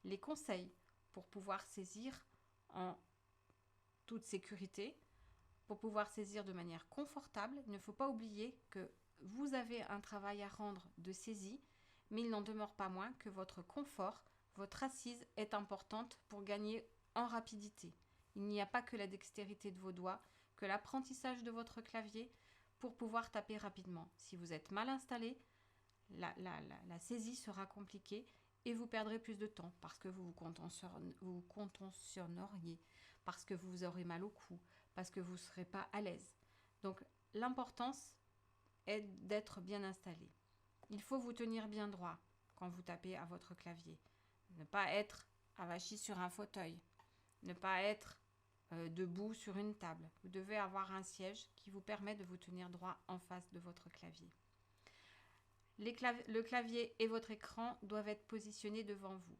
les conseils pour pouvoir saisir en toute sécurité, pour pouvoir saisir de manière confortable. Il ne faut pas oublier que vous avez un travail à rendre de saisie, mais il n'en demeure pas moins que votre confort, votre assise est importante pour gagner en rapidité. Il n'y a pas que la dextérité de vos doigts, que l'apprentissage de votre clavier pour pouvoir taper rapidement. Si vous êtes mal installé, la saisie sera compliquée et vous perdrez plus de temps parce que vous vous contentionneriez, parce que vous aurez mal au cou, parce que vous ne serez pas à l'aise. Donc l'importance est d'être bien installé. Il faut vous tenir bien droit quand vous tapez à votre clavier. Ne pas être avachi sur un fauteuil. Ne pas être debout sur une table. Vous devez avoir un siège qui vous permet de vous tenir droit en face de votre clavier. Le clavier et votre écran doivent être positionnés devant vous.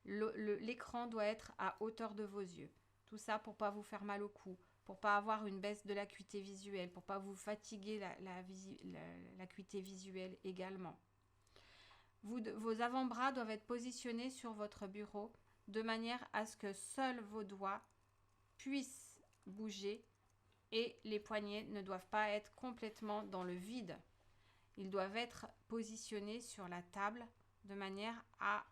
L'écran doit être à hauteur de vos yeux. Tout ça pour ne pas vous faire mal au cou, pour ne pas avoir une baisse de l'acuité visuelle, pour ne pas vous fatiguer l'acuité visuelle également. Vos avant-bras doivent être positionnés sur votre bureau de manière à ce que seuls vos doigts puissent bouger et les poignets ne doivent pas être complètement dans le vide. Ils doivent être positionnés sur la table de manière à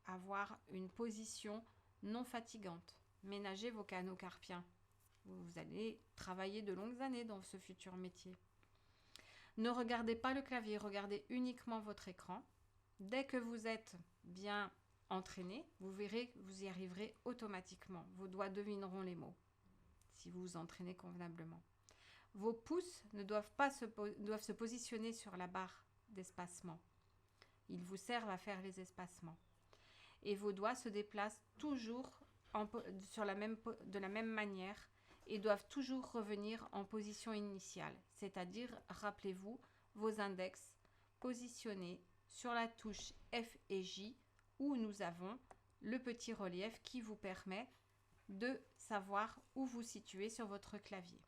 avoir une position non fatigante. Ménagez vos canaux carpiens. Vous allez travailler de longues années dans ce futur métier. Ne regardez pas le clavier, regardez uniquement votre écran. Dès que vous êtes bien entraîné, vous verrez que vous y arriverez automatiquement. Vos doigts devineront les mots si vous vous entraînez convenablement. Vos pouces doivent se positionner sur la barre d'espacement. Ils vous servent à faire les espacements. Et vos doigts se déplacent toujours de la même manière et doivent toujours revenir en position initiale. C'est-à-dire, rappelez-vous, vos index positionnés sur la touche F et J où nous avons le petit relief qui vous permet de savoir où vous situez sur votre clavier.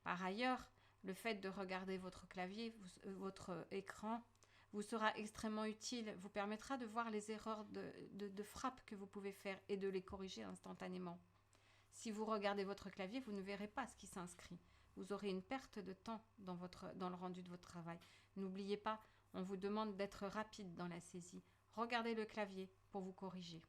Par ailleurs, le fait de regarder votre clavier, votre écran, vous sera extrêmement utile, vous permettra de voir les erreurs de frappe que vous pouvez faire et de les corriger instantanément. Si vous regardez votre clavier, vous ne verrez pas ce qui s'inscrit. Vous aurez une perte de temps dans le rendu de votre travail. N'oubliez pas, on vous demande d'être rapide dans la saisie. Regardez le clavier pour vous corriger.